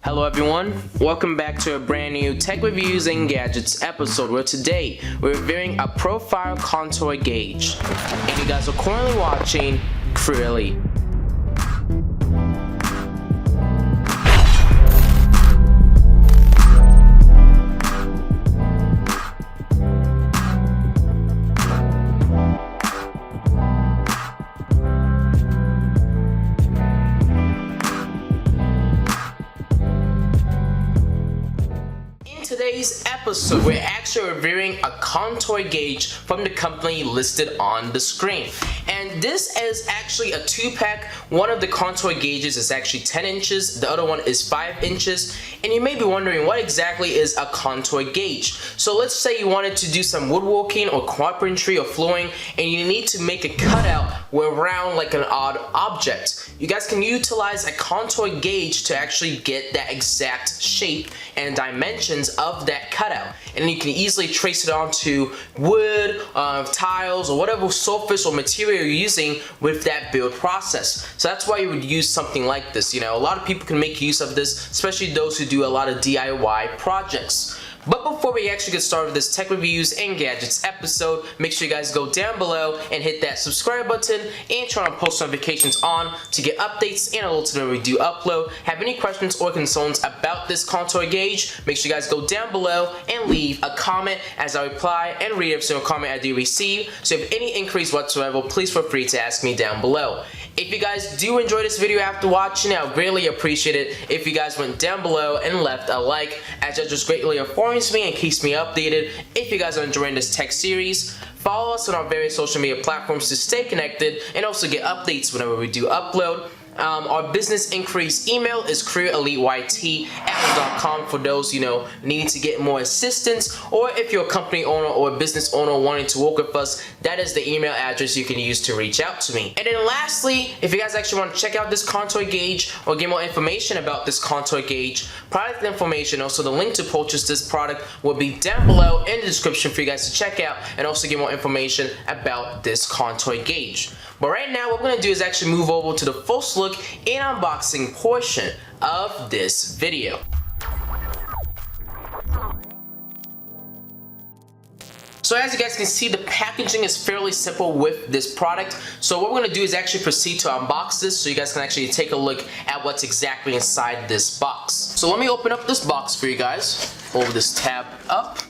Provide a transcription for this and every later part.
Hello everyone, welcome back to a brand new tech reviews and gadgets episode where today we're reviewing a profile contour gauge and you guys are currently watching CrewElite. Today's episode, we're actually reviewing a contour gauge from the company listed on the screen. And this is actually a two-pack. One of the contour gauges is actually 10 inches, the other one is 5 inches. And you may be wondering what exactly is a contour gauge. So let's say you wanted to do some woodworking or carpentry or flooring and you need to make a cutout around like an odd object. You guys can utilize a contour gauge to actually get that exact shape and dimensions of that cutout, and then you can easily trace it onto wood, tiles, or whatever surface or material you're using with that build process. So that's why you would use something like this. You know, a lot of people can make use of this, especially those who do a lot of DIY projects. But before we actually get started with this tech reviews and gadgets episode, make sure you guys go down below and hit that subscribe button and turn on post notifications on to get updates and alerts when we do upload. Have any questions or concerns about this contour gauge, make sure you guys go down below and leave a comment as I reply and read every single comment I do receive. So if any inquiries whatsoever, please feel free to ask me down below. If you guys do enjoy this video after watching it, I would greatly appreciate it if you guys went down below and left a like, as that just greatly informs me and keeps me updated. If you guys are enjoying this tech series, follow us on our various social media platforms to stay connected and also get updates whenever we do upload. Our business inquiries email is CrewElite@outlook.com for those, needing to get more assistance, or if you're a company owner or a business owner wanting to work with us, that is the email address you can use to reach out to me. And then lastly, if you guys actually want to check out this contour gauge or get more information about this contour gauge, product information, also the link to purchase this product will be down below in the description for you guys to check out and also get more information about this contour gauge. But right now, what we're going to do is actually move over to the first look and unboxing portion of this video. So as you guys can see, the packaging is fairly simple with this product. So what we're going to do is actually proceed to unbox this so you guys can actually take a look at what's exactly inside this box. So let me open up this box for you guys. Hold this tab up.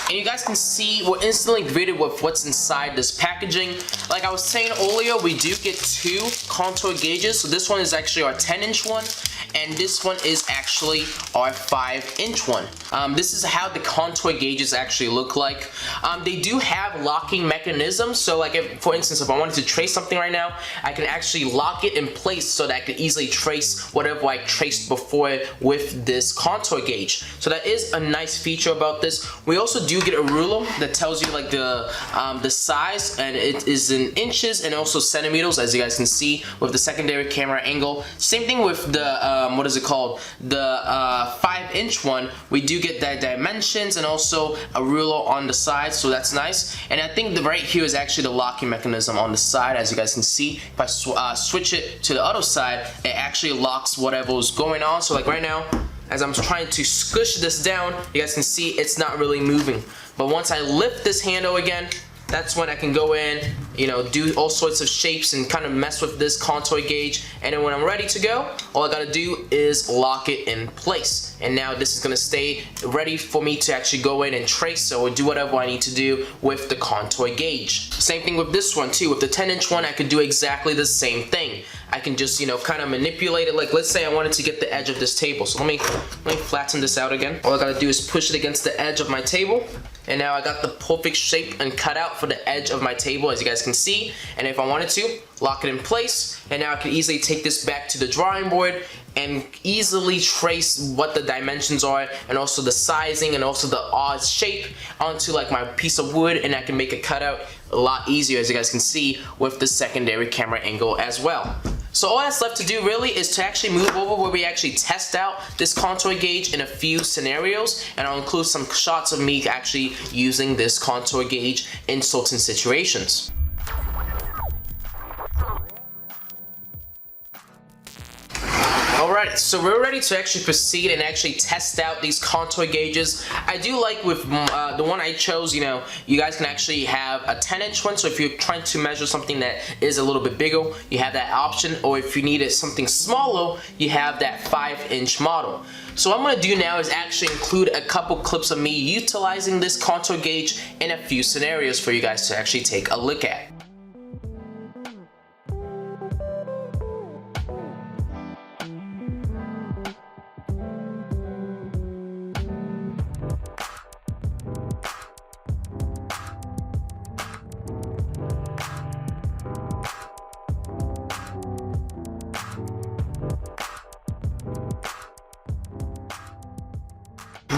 And you guys can see we're instantly greeted with what's inside this packaging. Like I was saying earlier, we do get two contour gauges. So this one is actually our 10-inch one, and this one is actually our 5-inch one. This is how the contour gauges actually look like. They do have locking mechanisms. So like for instance, if I wanted to trace something right now, I can actually lock it in place so that I can easily trace whatever I traced before with this contour gauge. So that is a nice feature about this. We also do get a ruler that tells you like the size, and it is in inches and also centimeters, as you guys can see with the secondary camera angle. Same thing with the the 5-inch one. We do get the dimensions and also a ruler on the side, so that's nice. And I think the right here is actually the locking mechanism on the side, as you guys can see. If I switch it to the other side, it actually locks whatever is going on. So like right now, as I'm trying to squish this down, you guys can see it's not really moving. But once I lift this handle again, that's when I can go in, do all sorts of shapes and kind of mess with this contour gauge. And then when I'm ready to go, all I gotta do is lock it in place. And now this is gonna stay ready for me to actually go in and trace or do whatever I need to do with the contour gauge. Same thing with this one too. With the 10-inch one, I could do exactly the same thing. I can just, kind of manipulate it. Like let's say I wanted to get the edge of this table. So let me flatten this out again. All I gotta do is push it against the edge of my table. And now I got the perfect shape and cutout for the edge of my table, as you guys can see. And if I wanted to, lock it in place. And now I can easily take this back to the drawing board and easily trace what the dimensions are and also the sizing and also the odd shape onto like my piece of wood, and I can make a cutout a lot easier, as you guys can see with the secondary camera angle as well. So all that's left to do really is to actually move over where we actually test out this contour gauge in a few scenarios, and I'll include some shots of me actually using this contour gauge in certain situations. Alright, so we're ready to actually proceed and actually test out these contour gauges. I do like with the one I chose, you know, you guys can actually have a 10-inch one, so if you're trying to measure something that is a little bit bigger, you have that option, or if you needed something smaller, you have that 5-inch model. So what I'm going to do now is actually include a couple clips of me utilizing this contour gauge in a few scenarios for you guys to actually take a look at.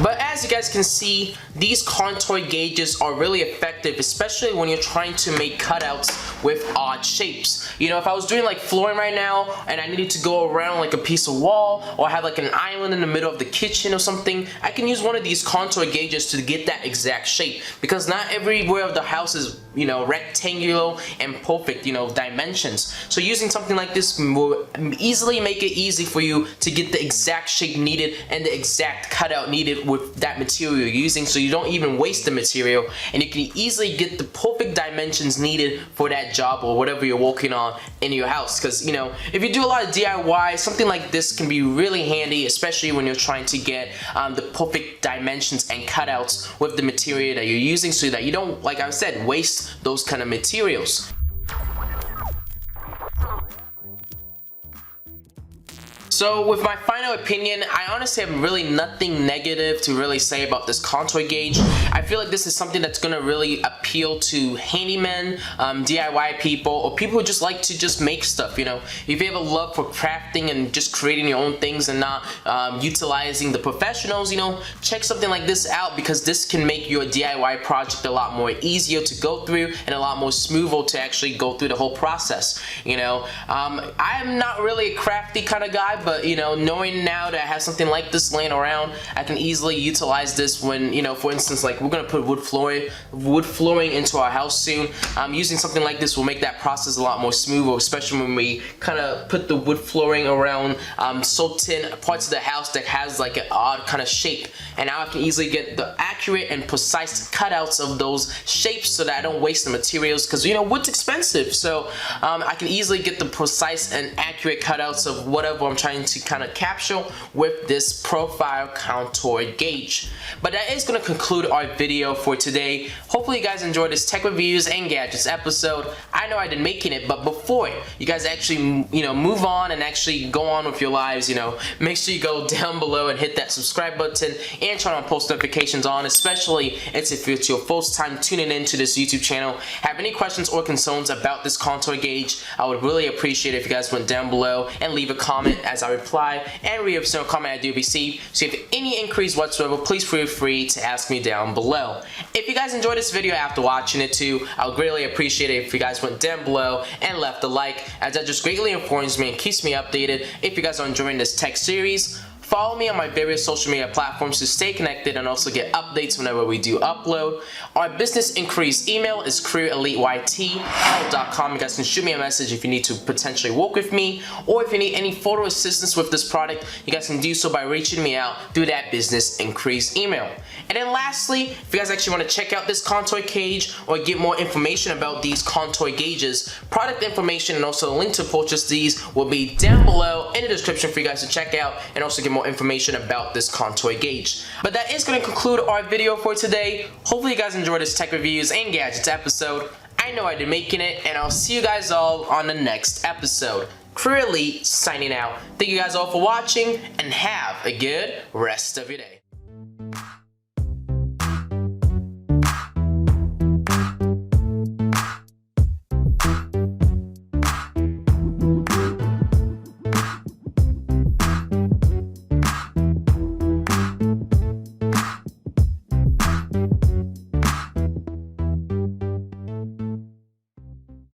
But as you guys can see, these contour gauges are really effective, especially when you're trying to make cutouts with odd shapes. You know, if I was doing like flooring right now and I needed to go around like a piece of wall, or have like an island in the middle of the kitchen or something, I can use one of these contour gauges to get that exact shape, because not everywhere of the house is, you know, rectangular and perfect, you know, dimensions. So using something like this will easily make it easy for you to get the exact shape needed and the exact cutout needed with that material you're using, so you don't even waste the material, and you can easily get the perfect dimensions needed for that job or whatever you're working on in your house. Because, you know, if you do a lot of DIY, something like this can be really handy, especially when you're trying to get the perfect dimensions and cutouts with the material that you're using, so that you don't, like I said, waste those kind of materials. So with my final opinion, I honestly have really nothing negative to really say about this contour gauge. I feel like this is something that's going to really appeal to handymen, DIY people, or people who just like to just make stuff, you know. If you have a love for crafting and just creating your own things and not utilizing the professionals, you know, check something like this out, because this can make your DIY project a lot more easier to go through and a lot more smoother to actually go through the whole process, you know. I'm not really a crafty kind of guy, but you know, knowing now that I have something like this laying around, I can easily utilize this when, you know, for instance, like we're gonna put wood flooring into our house soon. Using something like this will make that process a lot more smoother, especially when we kind of put the wood flooring around certain parts of the house that has like an odd kind of shape, and now I can easily get the accurate and precise cutouts of those shapes so that I don't waste the materials, because, you know, wood's expensive, so I can easily get the precise and accurate cutouts of whatever I'm trying to kind of capture with this profile contour gauge. But that is going to conclude our video for today. Hopefully you guys enjoyed this tech reviews and gadgets episode. I know I didn't making it, but before you guys actually, you know, move on and actually go on with your lives, you know, make sure you go down below and hit that subscribe button and turn on post notifications on, especially if it's your first time tuning into this YouTube channel. Have any questions or concerns about this contour gauge, I would really appreciate it if you guys went down below and leave a comment as I reply, and read every single comment I do receive. So if you have any inquiries whatsoever, please feel free to ask me down below. If you guys enjoyed this video after watching it too, I would greatly appreciate it if you guys went down below and left a like, as that just greatly informs me and keeps me updated if you guys are enjoying this tech series. Follow me on my various social media platforms to stay connected and also get updates whenever we do upload. Our business inquiries email is CrewElite@outlook.com. You guys can shoot me a message if you need to potentially work with me, or if you need any photo assistance with this product, you guys can do so by reaching me out through that business inquiries email. And then lastly, if you guys actually want to check out this contour gauge or get more information about these contour gauges, product information and also a link to purchase these will be down below in the description for you guys to check out, and also get more information about this contour gauge. But that is going to conclude our video for today. Hopefully you guys enjoyed this tech reviews and gadgets episode. I know I did making it, and I'll see you guys all on the next episode. CrewElite signing out. Thank you guys all for watching, and have a good rest of your day.